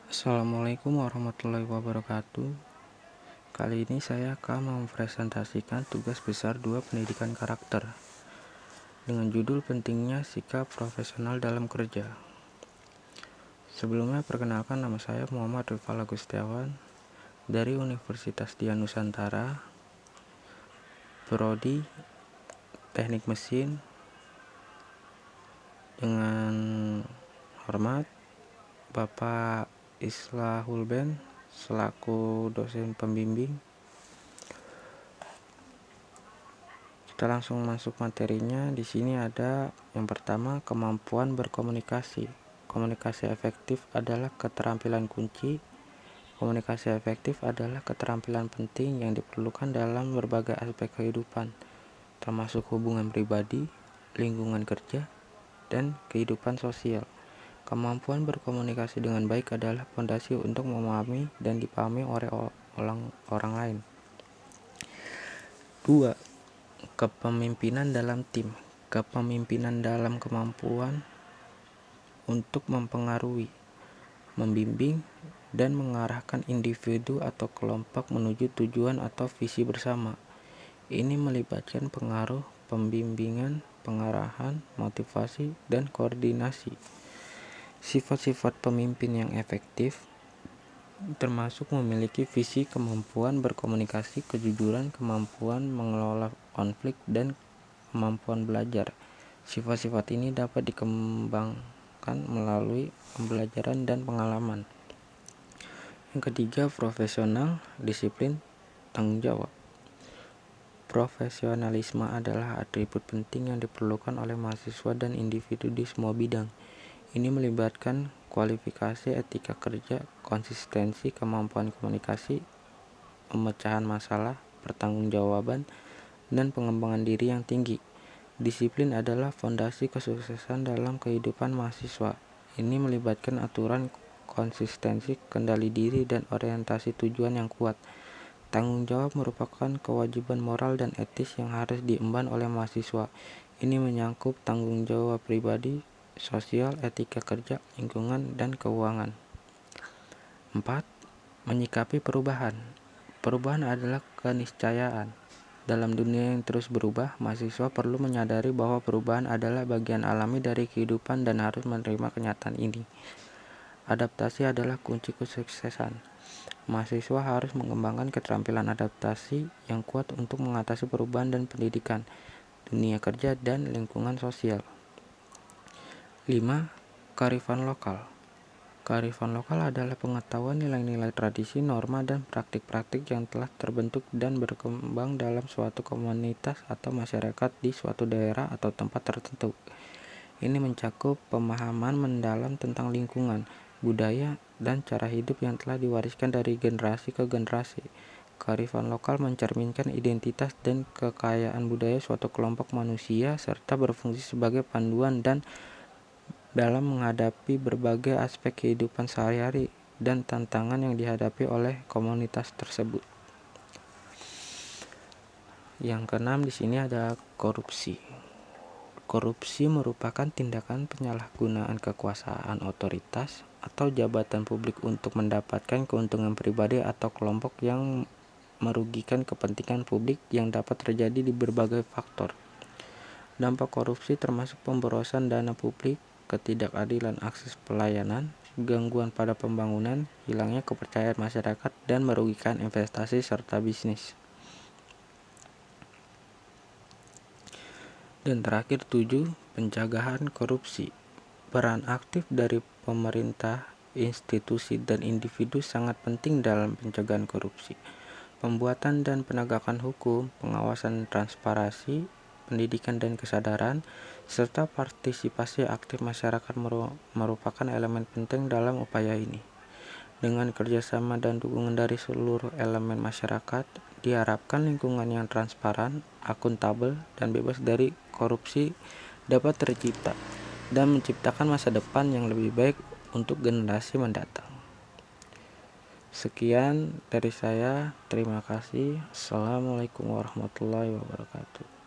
Assalamualaikum warahmatullahi wabarakatuh. Kali ini saya akan mempresentasikan tugas besar 2 pendidikan karakter dengan judul pentingnya sikap profesional dalam kerja. Sebelumnya perkenalkan, nama saya Muhammad Rifal Agustiawan dari Universitas Dian Nusantara, Prodi Teknik Mesin. Dengan hormat Bapak Islahul Ben selaku dosen pembimbing. Kita langsung masuk materinya. Di sini ada yang pertama, kemampuan berkomunikasi. Komunikasi efektif adalah keterampilan kunci. Komunikasi efektif adalah keterampilan penting yang diperlukan dalam berbagai aspek kehidupan, termasuk hubungan pribadi, lingkungan kerja, dan kehidupan sosial. Kemampuan berkomunikasi dengan baik adalah fondasi untuk memahami dan dipahami oleh orang lain. 2. Kepemimpinan dalam tim. Kepemimpinan dalam kemampuan untuk mempengaruhi, membimbing, dan mengarahkan individu atau kelompok menuju tujuan atau visi bersama. Ini melibatkan pengaruh, pembimbingan, pengarahan, motivasi, dan koordinasi. Sifat-sifat pemimpin yang efektif termasuk memiliki visi, kemampuan berkomunikasi, kejujuran, kemampuan mengelola konflik, dan kemampuan belajar. Sifat-sifat ini dapat dikembangkan melalui pembelajaran dan pengalaman. Yang ketiga, profesional, disiplin, tanggung jawab. Profesionalisme adalah atribut penting yang diperlukan oleh mahasiswa dan individu di semua bidang. Ini melibatkan kualifikasi, etika kerja, konsistensi, kemampuan komunikasi, pemecahan masalah, pertanggungjawaban, dan pengembangan diri yang tinggi. Disiplin adalah fondasi kesuksesan dalam kehidupan mahasiswa. Ini melibatkan aturan, konsistensi, kendali diri, dan orientasi tujuan yang kuat. Tanggung jawab merupakan kewajiban moral dan etis yang harus diemban oleh mahasiswa. Ini menyangkut tanggung jawab pribadi, sosial, etika kerja, lingkungan, dan keuangan. 4. Menyikapi perubahan. Perubahan adalah keniscayaan. Dalam dunia yang terus berubah, mahasiswa perlu menyadari bahwa perubahan adalah bagian alami dari kehidupan dan harus menerima kenyataan ini. Adaptasi adalah kunci kesuksesan. Mahasiswa harus mengembangkan keterampilan adaptasi yang kuat untuk mengatasi perubahan dan pendidikan, dunia kerja, dan lingkungan sosial. 5. Kearifan lokal. Kearifan lokal adalah pengetahuan nilai-nilai tradisi, norma, dan praktik-praktik yang telah terbentuk dan berkembang dalam suatu komunitas atau masyarakat di suatu daerah atau tempat tertentu. Ini mencakup pemahaman mendalam tentang lingkungan, budaya, dan cara hidup yang telah diwariskan dari generasi ke generasi. Kearifan lokal mencerminkan identitas dan kekayaan budaya suatu kelompok manusia serta berfungsi sebagai panduan dan dalam menghadapi berbagai aspek kehidupan sehari-hari dan tantangan yang dihadapi oleh komunitas tersebut. Yang keenam, di sini ada korupsi. Korupsi merupakan tindakan penyalahgunaan kekuasaan otoritas atau jabatan publik untuk mendapatkan keuntungan pribadi atau kelompok yang merugikan kepentingan publik yang dapat terjadi di berbagai faktor. Dampak korupsi termasuk pemborosan dana publik, ketidakadilan akses pelayanan, gangguan pada pembangunan, hilangnya kepercayaan masyarakat, dan merugikan investasi serta bisnis. Dan terakhir 7. Pencegahan korupsi. Peran aktif dari pemerintah, institusi, dan individu sangat penting dalam pencegahan korupsi. Pembuatan dan penegakan hukum, pengawasan transparansi, pendidikan dan kesadaran, serta partisipasi aktif masyarakat merupakan elemen penting dalam upaya ini. Dengan kerjasama dan dukungan dari seluruh elemen masyarakat, diharapkan lingkungan yang transparan, akuntabel, dan bebas dari korupsi dapat tercipta dan menciptakan masa depan yang lebih baik untuk generasi mendatang. Sekian dari saya, terima kasih. Assalamualaikum warahmatullahi wabarakatuh.